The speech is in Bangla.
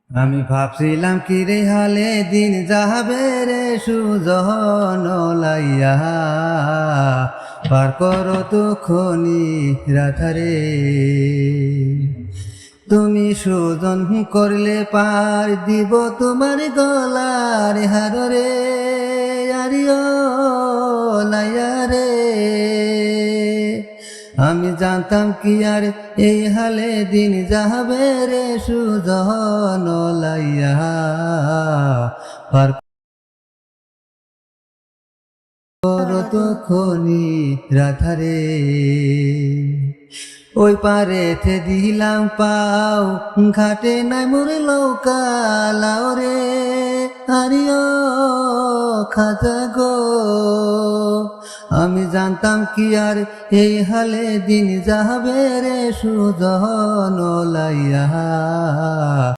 আমি ভাবছিলাম কি রে হালে দিন যাবে রে সুজন লাইয়া পার করো দুঃখনি রাধারে তুমি সুজন করলে পার দিব তোমার গলার হারে আরিও লাইয়া রে আমি জানতাম কি আর এই হালে দিন যাবে রে সুজন লাইয়া পার করো তখনি রাধারে ওই পারেতে দিলাম পাও ঘাটে নাই মোরে লৌকা লাও রে আরিও খাজা গো আমি জানতাম কি আর এই হালে দিন যাবে রে সুজন লাইয়া